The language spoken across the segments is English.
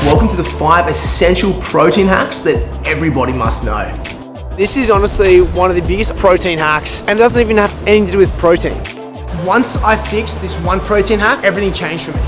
Welcome to the 5 essential protein hacks that everybody must know. This is honestly one of the biggest protein hacks, and it doesn't even have anything to do with protein. Once I fixed this one protein hack, everything changed for me.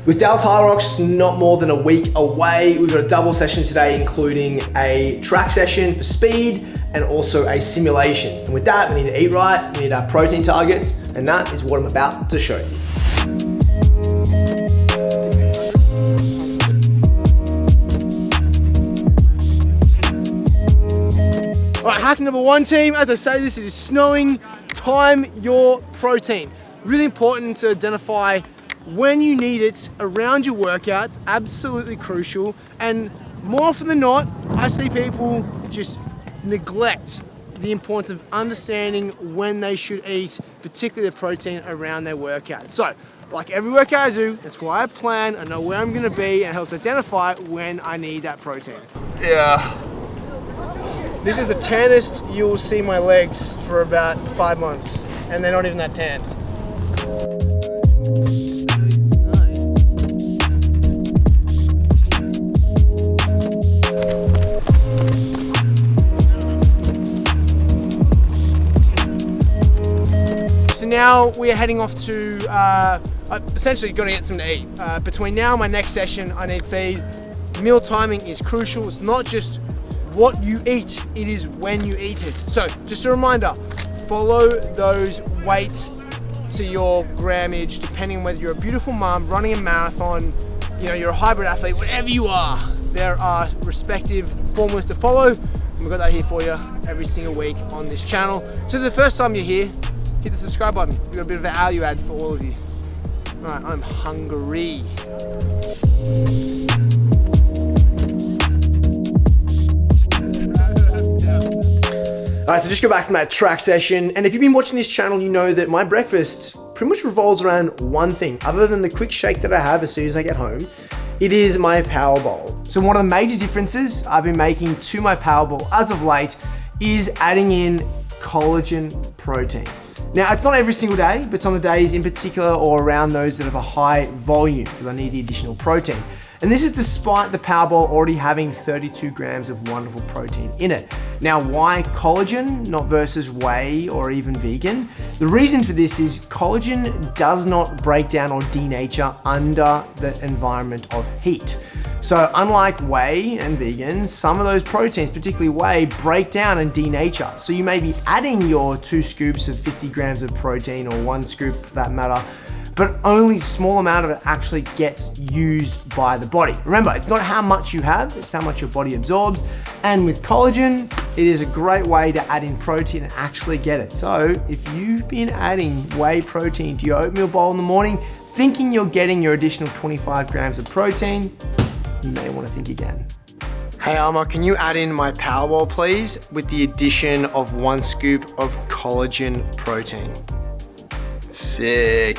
With Dallas HYROX not more than a week away, we've got a double session today, including a track session for speed and also a simulation. And with that, we need to eat right, we need our protein targets, and that is what I'm about to show you. All right, hack number 1, team. As I say this, it is snowing. Time your protein. Really important to identify when you need it around your workouts, absolutely crucial. And more often than not, I see people just neglect the importance of understanding when they should eat, particularly the protein around their workouts. So, like every workout I do, that's why I plan, I know where I'm gonna be, and it helps identify when I need that protein. Yeah. This is the tannest you'll see my legs for about 5 months, and they're not even that tanned. So now we are heading off to, essentially gonna get something to eat. Between now and my next session, I need feed. Meal timing is crucial. It's not just what you eat, it is when you eat it. So just a reminder, follow those weights to your grammage, depending on whether you're a beautiful mom running a marathon, you're a hybrid athlete, whatever you are, there are respective formulas to follow. And we've got that here for you every single week on this channel. So if it's the first time you're here, hit the subscribe button. We've got a bit of a value add for all of you. All right, I'm hungry. All right, so just go back from that track session, and if you've been watching this channel, you know that my breakfast pretty much revolves around one thing, other than the quick shake that I have as soon as I get home. It is my power bowl. So one of the major differences I've been making to my power bowl as of late is adding in collagen protein. Now, it's not every single day, but it's on the days in particular or around those that have a high volume, because I need the additional protein. And this is despite the power bowl already having 32 grams of wonderful protein in it. Now, why collagen, not versus whey or even vegan? The reason for this is collagen does not break down or denature under the environment of heat. So unlike whey and vegan, some of those proteins, particularly whey, break down and denature. So you may be adding your 2 scoops of 50 grams of protein, or 1 scoop for that matter, but only a small amount of it actually gets used by the body. Remember, it's not how much you have, it's how much your body absorbs. And with collagen, it is a great way to add in protein and actually get it. So if you've been adding whey protein to your oatmeal bowl in the morning, thinking you're getting your additional 25 grams of protein, you may want to think again. Hey Alma, can you add in my power bowl please, with the addition of 1 scoop of collagen protein? Sick.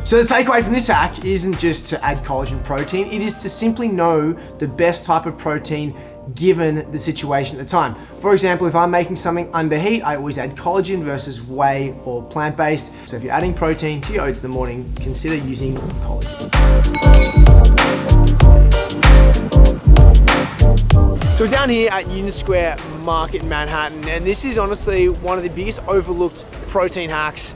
So the takeaway from this hack isn't just to add collagen protein, it is to simply know the best type of protein given the situation at the time. For example, if I'm making something under heat, I always add collagen versus whey or plant-based. So if you're adding protein to your oats in the morning, consider using collagen. So we're down here at Union Square Market in Manhattan, and this is honestly one of the biggest overlooked protein hacks,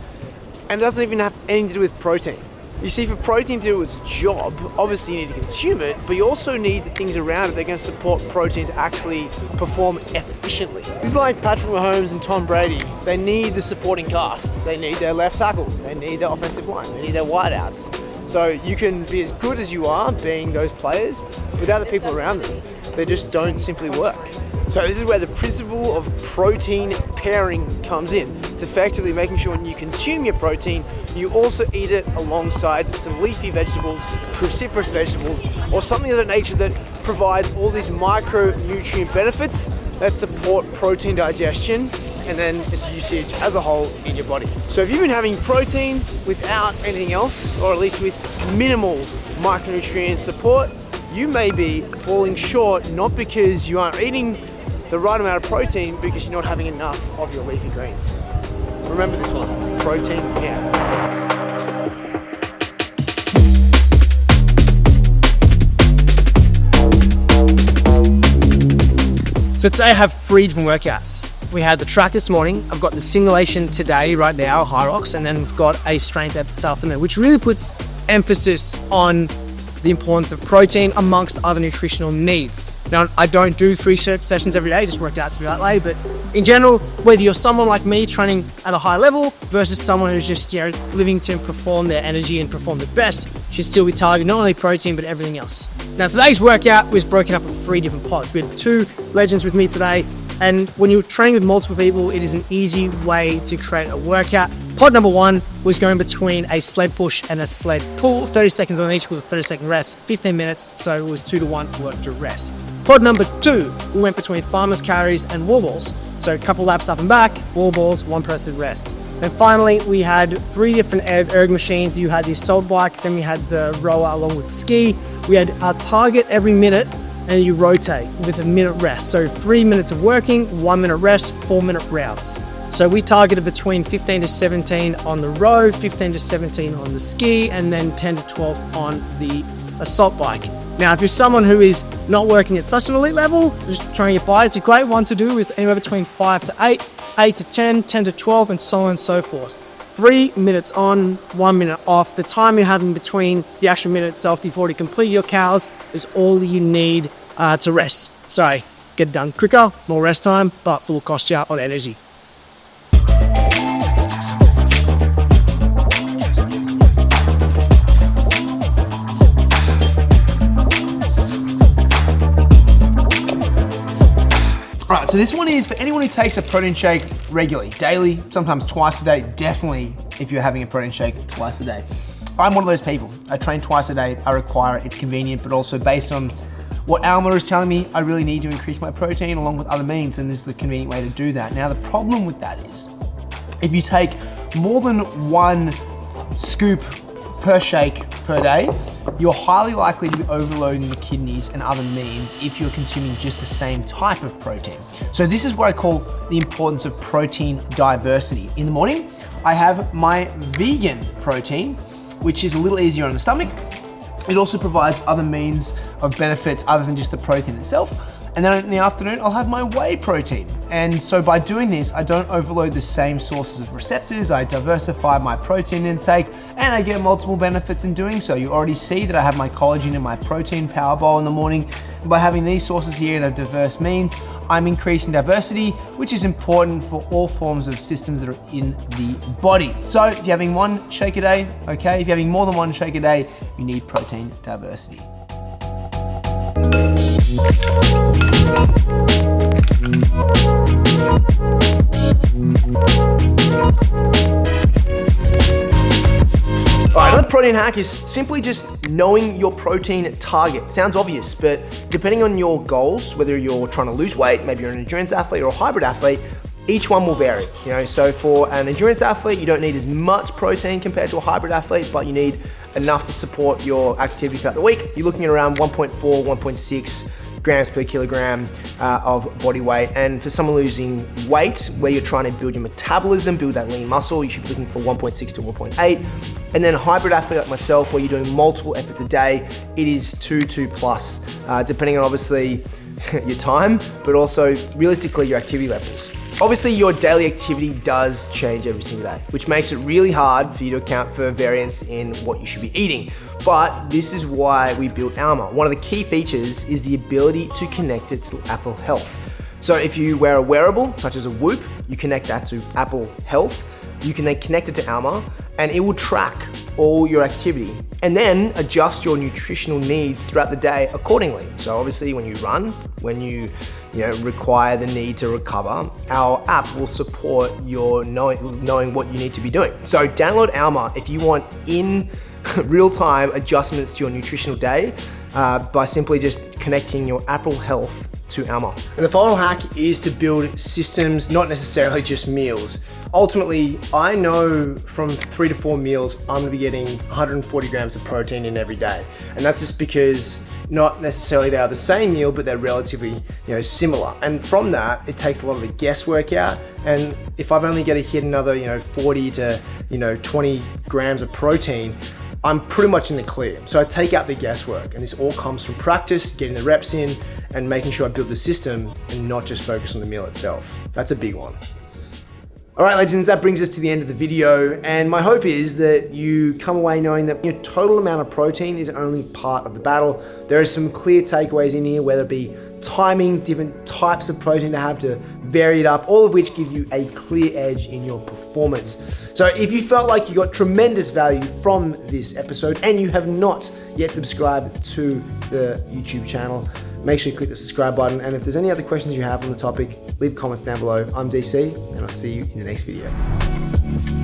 and it doesn't even have anything to do with protein. You see, for protein to do its job, obviously you need to consume it, but you also need the things around it that are going to support protein to actually perform efficiently. This is like Patrick Mahomes and Tom Brady. They need the supporting cast. They need their left tackle. They need their offensive line. They need their wideouts. So you can be as good as you are being those players without the people around them. They just don't simply work. So this is where the principle of protein pairing comes in. It's effectively making sure when you consume your protein, you also eat it alongside some leafy vegetables, cruciferous vegetables, or something of that nature that provides all these micronutrient benefits that support protein digestion and then its usage as a whole in your body. So if you've been having protein without anything else, or at least with minimal micronutrient support, you may be falling short, not because you aren't eating the right amount of protein because you're not having enough of your leafy greens. Remember this one, protein, yeah. So today I have 3 different workouts. We had the track this morning, I've got the simulation today, right now, HYROX, and then we've got a strength at this afternoon, which really puts emphasis on the importance of protein amongst other nutritional needs. Now, I don't do 3 sessions every day, just worked out to be that way, but in general, whether you're someone like me training at a high level versus someone who's just, living to perform their energy and perform the best, should still be targeting not only protein, but everything else. Now, today's workout was broken up into 3 different pods. We had 2 legends with me today, and when you're training with multiple people, it is an easy way to create a workout. Pod number 1 was going between a sled push and a sled pull, 30 seconds on each with a 30-second rest, 15 minutes, so it was 2-to-1 work to rest. Pod number 2, we went between farmer's carries and wall balls. So a couple laps up and back, wall balls, 1 person rest. And finally, we had 3 different erg machines. You had the assault bike, then we had the rower along with the ski. We had our target every minute, and you rotate with a minute rest. So 3 minutes of working, 1 minute rest, 4-minute rounds. So we targeted between 15 to 17 on the row, 15 to 17 on the ski, and then 10 to 12 on the assault bike. Now, if you're someone who is not working at such an elite level, just trying to get by, it's a great one to do with anywhere between 5 to 8, 8 to 10, 10 to 12, and so on and so forth. 3 minutes on, 1 minute off. The time you have in between the actual minute itself before you complete your cows is all you need to rest. Sorry, get it done quicker, more rest time, but will cost you on energy. Alright, so this one is for anyone who takes a protein shake regularly, daily, sometimes twice a day, definitely if you're having a protein shake twice a day. I'm one of those people. I train twice a day, I require it, it's convenient, but also based on what Alma is telling me, I really need to increase my protein along with other means, and this is the convenient way to do that. Now, the problem with that is, if you take more than 1 scoop per shake per day, you're highly likely to be overloading the kidneys and other means if you're consuming just the same type of protein. So this is what I call the importance of protein diversity. In the morning, I have my vegan protein, which is a little easier on the stomach. It also provides other means of benefits other than just the protein itself. And then in the afternoon, I'll have my whey protein. And so by doing this, I don't overload the same sources of receptors, I diversify my protein intake, and I get multiple benefits in doing so. You already see that I have my collagen and my protein power bowl in the morning. And by having these sources here in a diverse means, I'm increasing diversity, which is important for all forms of systems that are in the body. So if you're having 1 shake a day, okay, if you're having more than 1 shake a day, you need protein diversity. Alright, another protein hack is simply just knowing your protein target. Sounds obvious, but depending on your goals, whether you're trying to lose weight, maybe you're an endurance athlete or a hybrid athlete, each one will vary. So for an endurance athlete, you don't need as much protein compared to a hybrid athlete, but you need enough to support your activity throughout the week. You're looking at around 1.4, 1.6 grams per kilogram of body weight. And for someone losing weight, where you're trying to build your metabolism, build that lean muscle, you should be looking for 1.6 to 1.8. And then a hybrid athlete like myself, where you're doing multiple efforts a day, it is 2 plus, depending on obviously your time, but also realistically your activity levels. Obviously, your daily activity does change every single day, which makes it really hard for you to account for variance in what you should be eating. But this is why we built Alma. One of the key features is the ability to connect it to Apple Health. So if you wear a wearable, such as a Whoop, you connect that to Apple Health. You can then connect it to Alma, and it will track all your activity and then adjust your nutritional needs throughout the day accordingly. So obviously when you run, when you require the need to recover, our app will support your knowing what you need to be doing. So download Alma if you want in real-time adjustments to your nutritional day by simply just connecting your Apple Health to Alma. And the final hack is to build systems, not necessarily just meals. Ultimately, I know from 3 to 4 meals, I'm gonna be getting 140 grams of protein in every day. And that's just because not necessarily they are the same meal, but they're relatively, similar. And from that, it takes a lot of the guesswork out. And if I've only got to hit another, 40 to, 20 grams of protein, I'm pretty much in the clear. So I take out the guesswork, and this all comes from practice, getting the reps in, and making sure I build the system and not just focus on the meal itself. That's a big one. All right, legends, that brings us to the end of the video. And my hope is that you come away knowing that your total amount of protein is only part of the battle. There are some clear takeaways in here, whether it be timing, different types of protein to have to vary it up, all of which give you a clear edge in your performance. So if you felt like you got tremendous value from this episode and you have not yet subscribed to the YouTube channel, make sure you click the subscribe button. And if there's any other questions you have on the topic, leave comments down below. I'm DC, and I'll see you in the next video.